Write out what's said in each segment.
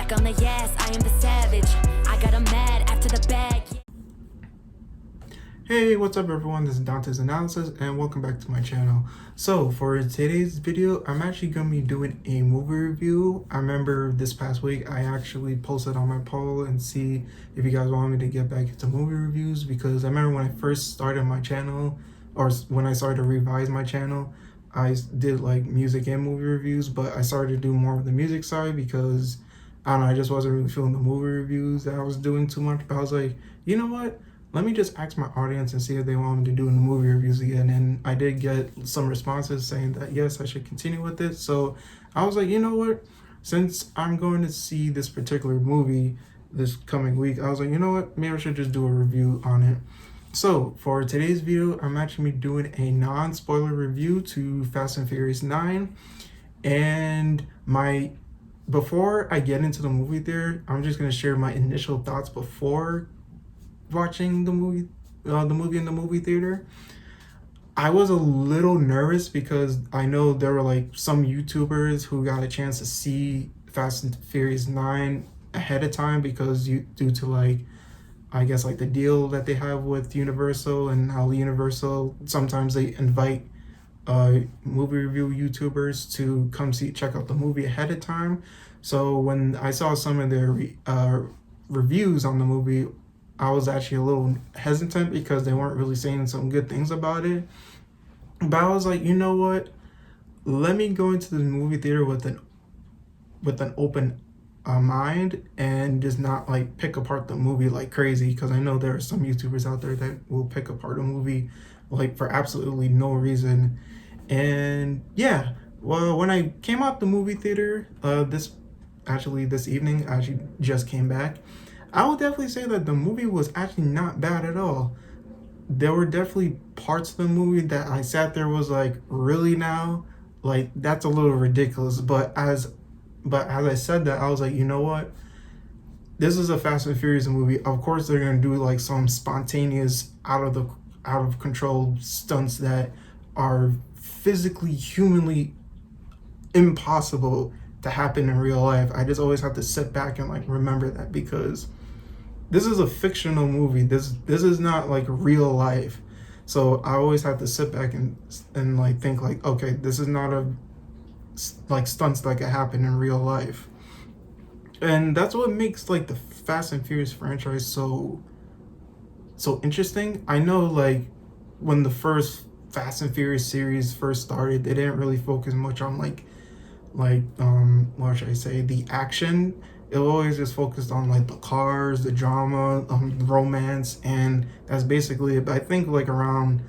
Back on the yes, I am the savage. I got 'em mad after the bag. Hey, what's up everyone? This is Dante's Analysis and welcome back to my channel. So for today's video, I'm actually going to be doing a movie review. I remember this past week I actually posted on my poll and see if you guys want me to get back into movie reviews, because I remember when I first started my channel, or when I started to revise my channel, I did like music and movie reviews, but I started to do more of the music side because I don't know, I just wasn't really feeling the movie reviews that I was doing too much. But I was like, you know what? Let me just ask my audience and see if they want me to do the movie reviews again. And I did get some responses saying that yes, I should continue with it. So I was like, you know what? Since I'm going to see this particular movie this coming week, I was like, you know what? Maybe I should just do a review on it. So for today's video, I'm actually doing a non-spoiler review to Fast and Furious 9. And before I get into the movie theater, I'm just going to share my initial thoughts before watching the movie in the movie theater. I was a little nervous because I know there were like some YouTubers who got a chance to see Fast and Furious 9 ahead of time because due to like, I guess like the deal that they have with Universal, and how Universal sometimes they invite movie review YouTubers to come check out the movie ahead of time. So when I saw some of their reviews on the movie, I was actually a little hesitant because they weren't really saying some good things about it. But I was like, you know what? Let me go into the movie theater with an open mind and just not like pick apart the movie like crazy, because I know there are some YouTubers out there that will pick apart a movie like for absolutely no reason. And yeah, well, when I came out the movie theater this evening, I actually just came back, I would definitely say that the movie was actually not bad at all. There were definitely parts of the movie that I sat there was like, really now? Like, that's a little ridiculous. But as I said that, I was like, you know what? This is a Fast and Furious movie. Of course they're gonna do like some spontaneous out of control stunts that are physically, humanly impossible to happen in real life. I just always have to sit back and like remember that, because this is a fictional movie. This is not like real life. So I always have to sit back and like think like, okay, this is not like stunts that could happen in real life. And that's what makes like the Fast and Furious franchise so interesting. I know like when the first Fast and Furious series first started, they didn't really focus much on like what should I say, the action. It always just focused on like the cars, the drama, romance, and that's basically it. But I think like around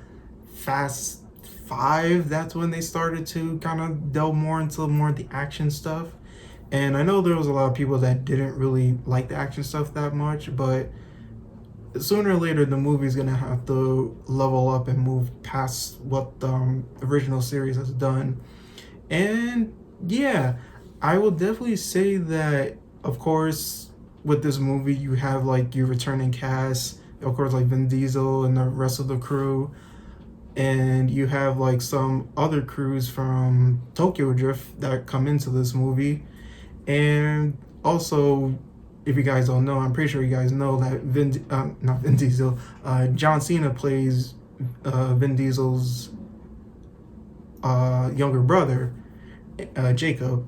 Fast 5, that's when they started to kind of delve more into more of the action stuff. And I know there was a lot of people that didn't really like the action stuff that much, but sooner or later the movie's gonna have to level up and move past what the original series has done. And yeah, I will definitely say that, of course, with this movie, you have like your returning cast, of course, like Vin Diesel and the rest of the crew, and you have like some other crews from Tokyo Drift that come into this movie. And also, if you guys don't know, I'm pretty sure you guys know that not Vin Diesel, John Cena plays Vin Diesel's younger brother, Jacob.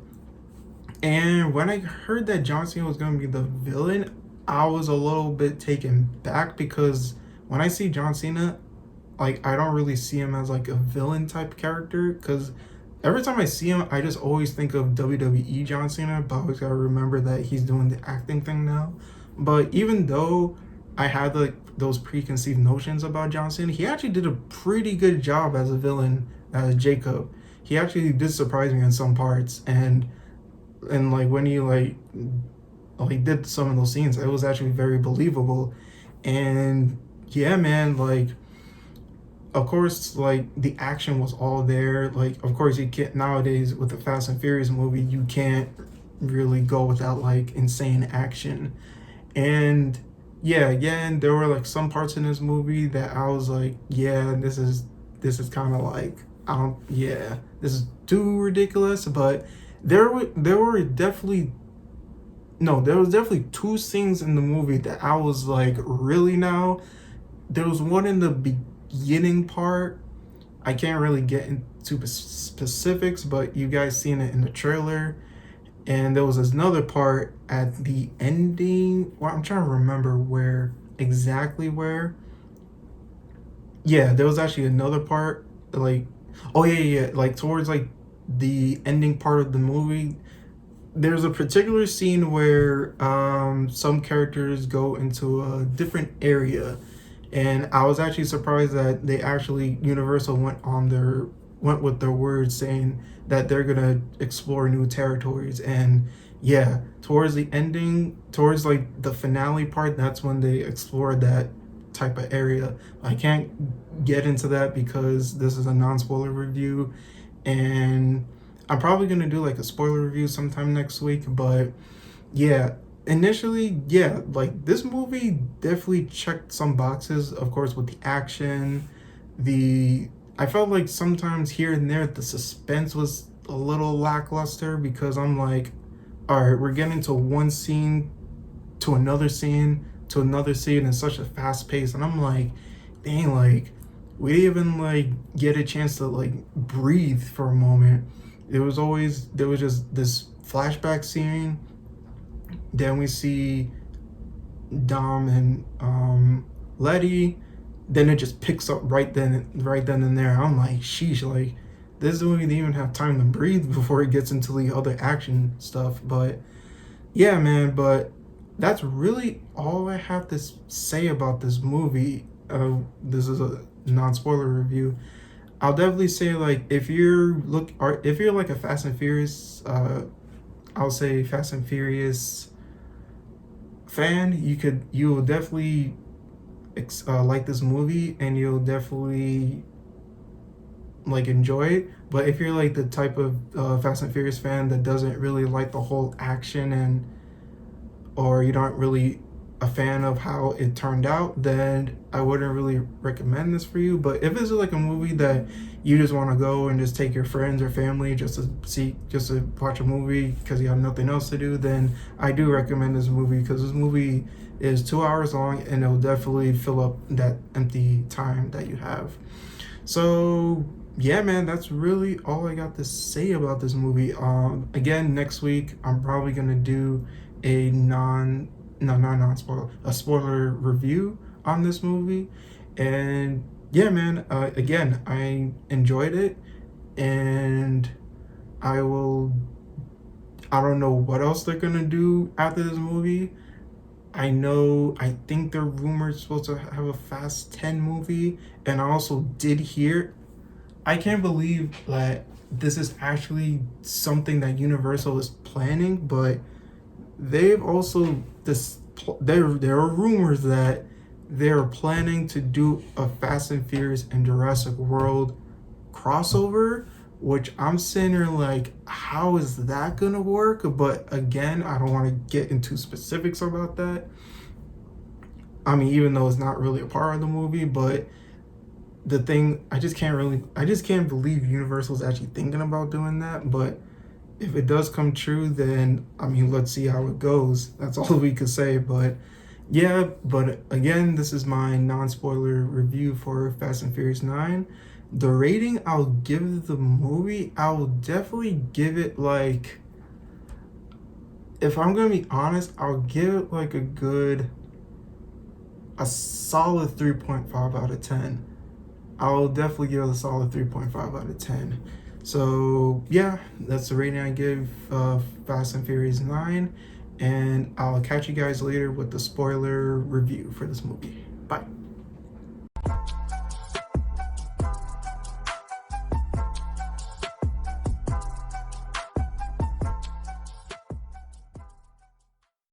And when I heard that John Cena was going to be the villain, I was a little bit taken back, because when I see John Cena, like, I don't really see him as like a villain type character, because every time I see him, I just always think of WWE John Cena, but I always gotta remember that he's doing the acting thing now. But even though I had like those preconceived notions about John Cena, he actually did a pretty good job as a villain, as Jacob. He actually did surprise me in some parts, and like when he like did some of those scenes, it was actually very believable. And yeah, man, like, of course, like the action was all there. Like, of course, you can't nowadays with the Fast and Furious movie, you can't really go without like insane action. And yeah, again, there were like some parts in this movie that I was like, yeah, this is kind of like, this is too ridiculous. But there were definitely no, there was definitely two scenes in the movie that I was like, really now? There was one in the beginning part. I can't really get into specifics, but you guys seen it in the trailer. And there was another part at the ending. Well, I'm trying to remember exactly where. Yeah, there was actually another part, like, oh yeah, like towards like the ending part of the movie. There's a particular scene where some characters go into a different area, and I was actually surprised that they actually Universal went with their words, saying that they're gonna explore new territories. And yeah, towards the ending, towards like the finale part, that's when they explored that type of area. I can't get into that because this is a non-spoiler review, and I'm probably gonna do like a spoiler review sometime next week. But yeah, initially, yeah, like this movie definitely checked some boxes, of course, with the action. I felt like sometimes here and there the suspense was a little lackluster, because I'm like, all right, we're getting to one scene to another scene to another scene in such a fast pace, and I'm like, dang, like we didn't even like get a chance to like breathe for a moment. There was just this flashback scene, then we see Dom and Letty, then it just picks up right then and there. I'm like, sheesh, like this movie didn't even have time to breathe before it gets into the other action stuff. But yeah, man, but that's really all I have to say about this movie. This is a non-spoiler review. I'll definitely say, like, if you're like a Fast and Furious, I'll say Fast and Furious fan, you will definitely like this movie, and you'll definitely like enjoy it. But if you're like the type of Fast and Furious fan that doesn't really like the whole action, or you're not really a fan of how it turned out, then I wouldn't really recommend this for you. But if it's like a movie that you just want to go and just take your friends or family just to watch a movie because you have nothing else to do, then I do recommend this movie, because this movie is 2 hours long and it'll definitely fill up that empty time that you have. So yeah, man, that's really all I got to say about this movie. Again, next week I'm probably gonna do a spoiler review on this movie. And yeah, man, again, I enjoyed it, and I don't know what else they're gonna do after this movie. I think they're rumored supposed to have a Fast 10 movie, and I also did hear, I can't believe that this is actually something that Universal is planning, but they've also there are rumors that they're planning to do a Fast and Furious and Jurassic World crossover, which I'm sitting there like, how is that gonna work? But again, I don't want to get into specifics about that. I mean, even though it's not really a part of the movie, but the thing, I just can't believe Universal's actually thinking about doing that. But if it does come true, then I mean, let's see how it goes. That's all we could say. But yeah, but again, this is my non-spoiler review for Fast and Furious 9. The rating I'll give the movie, I will definitely give it like, if I'm gonna be honest, I'll give it like a solid 3.5 out of 10. I'll definitely give it a solid 3.5 out of 10. So yeah, that's the rating I give Fast and Furious 9, and I'll catch you guys later with the spoiler review for this movie.